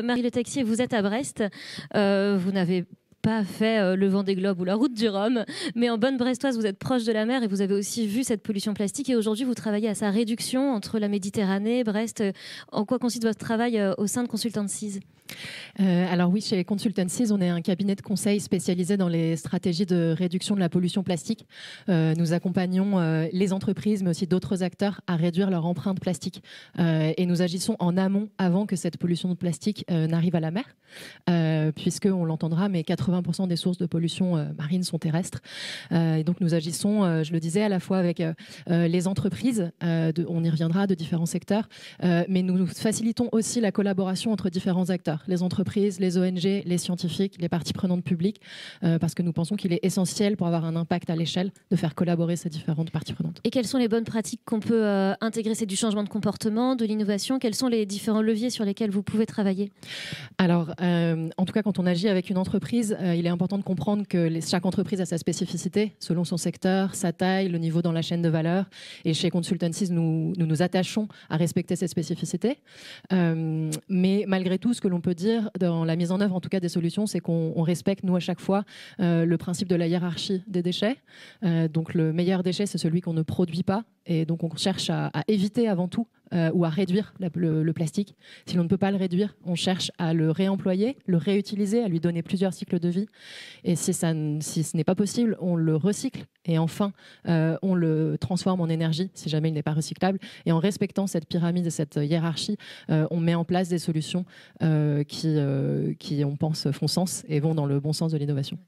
Marie Le Texier, vous êtes à Brest. Vous n'avez pas fait le Vendée Globe ou la route du Rhum, mais en bonne brestoise, vous êtes proche de la mer et vous avez aussi vu cette pollution plastique. Et aujourd'hui, vous travaillez à sa réduction entre la Méditerranée, Brest. En quoi consiste votre travail au sein de Consultancies ? Alors oui, chez Consultancies, on est un cabinet de conseil spécialisé dans les stratégies de réduction de la pollution plastique. Nous accompagnons les entreprises, mais aussi d'autres acteurs à réduire leur empreinte plastique. Et nous agissons en amont avant que cette pollution de plastique n'arrive à la mer, puisque, on l'entendra, mais 80% des sources de pollution marine sont terrestres. Et donc nous agissons, je le disais, à la fois avec les entreprises, on y reviendra, de différents secteurs, mais nous facilitons aussi la collaboration entre différents acteurs, les entreprises, les ONG, les scientifiques, les parties prenantes publiques, parce que nous pensons qu'il est essentiel pour avoir un impact à l'échelle de faire collaborer ces différentes parties prenantes. Et quelles sont les bonnes pratiques qu'on peut intégrer? C'est du changement de comportement, de l'innovation. Quels sont les différents leviers sur lesquels vous pouvez travailler? Alors, en tout cas, quand on agit avec une entreprise, il est important de comprendre que chaque entreprise a sa spécificité, selon son secteur, sa taille, le niveau dans la chaîne de valeur. Et chez Consultancies, nous nous attachons à respecter ces spécificités. Mais malgré tout, ce que l'on peut dire dans la mise en œuvre, en tout cas des solutions, c'est qu'on respecte, nous, à chaque fois, le principe de la hiérarchie des déchets. Donc, le meilleur déchet, c'est celui qu'on ne produit pas. Et donc, on cherche à éviter avant tout ou à réduire le plastique. Si l'on ne peut pas le réduire, on cherche à le réemployer, le réutiliser, à lui donner plusieurs cycles de vie. Et si ce n'est pas possible, on le recycle. Et enfin, on le transforme en énergie, si jamais il n'est pas recyclable. Et en respectant cette pyramide et cette hiérarchie, on met en place des solutions qui, on pense, font sens et vont dans le bon sens de l'innovation.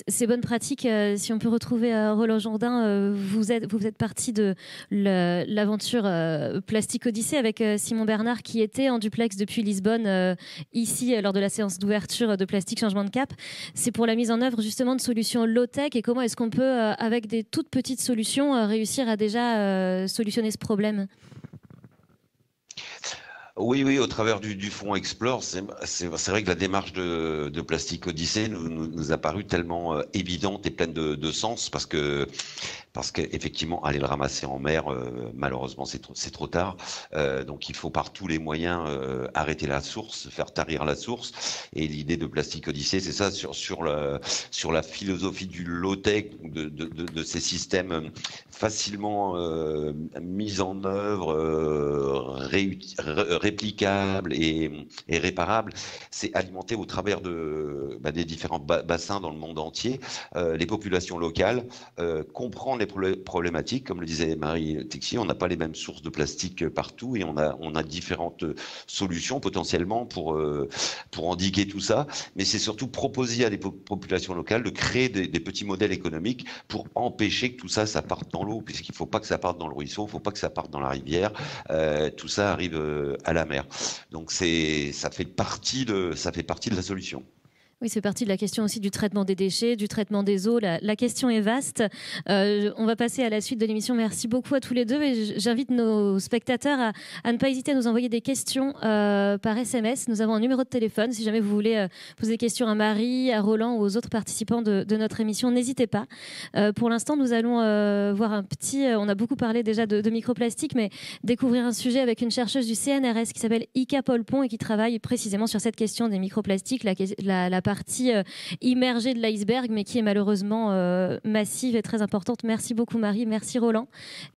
Ces bonnes pratiques, si on peut retrouver Roland Jourdain, vous êtes parti de l'aventure Plastique Odyssée avec Simon Bernard qui était en duplex depuis Lisbonne, ici, lors de la séance d'ouverture de Plastique Changement de Cap. C'est pour la mise en œuvre justement de solutions low-tech et comment est-ce qu'on peut, avec des toutes petites solutions, réussir à déjà solutionner ce problème? Oui, au travers du fonds Explore, c'est vrai que la démarche de Plastique Odyssée nous a paru tellement évidente et pleine de sens parce qu'effectivement, aller le ramasser en mer, malheureusement, c'est trop tard. Donc, il faut par tous les moyens arrêter la source, faire tarir la source. Et l'idée de Plastique Odyssée, c'est ça, sur la philosophie du low-tech, de ces systèmes facilement mis en œuvre, réplicables et réparables. C'est alimenté au travers des différents bassins dans le monde entier, les populations locales, comprendre les problématiques, comme le disait Marie Texier, on n'a pas les mêmes sources de plastique partout et on a différentes solutions potentiellement pour endiguer tout ça, mais c'est surtout proposer à des populations locales de créer des petits modèles économiques pour empêcher que tout ça parte dans l'eau, puisqu'il ne faut pas que ça parte dans le ruisseau, il ne faut pas que ça parte dans la rivière, tout ça arrive à la mer. Donc ça fait partie de la solution. Oui, c'est partie de la question aussi du traitement des déchets, du traitement des eaux. La question est vaste. On va passer à la suite de l'émission. Merci beaucoup à tous les deux. Et j'invite nos spectateurs à ne pas hésiter à nous envoyer des questions par SMS. Nous avons un numéro de téléphone. Si jamais vous voulez poser des questions à Marie, à Roland ou aux autres participants de notre émission, n'hésitez pas. Pour l'instant, nous allons voir un petit... on a beaucoup parlé déjà de microplastique, mais découvrir un sujet avec une chercheuse du CNRS qui s'appelle Ika Paul-Pont et qui travaille précisément sur cette question des microplastiques, la partie immergée de l'iceberg, mais qui est malheureusement massive et très importante. Merci beaucoup Marie, merci Roland.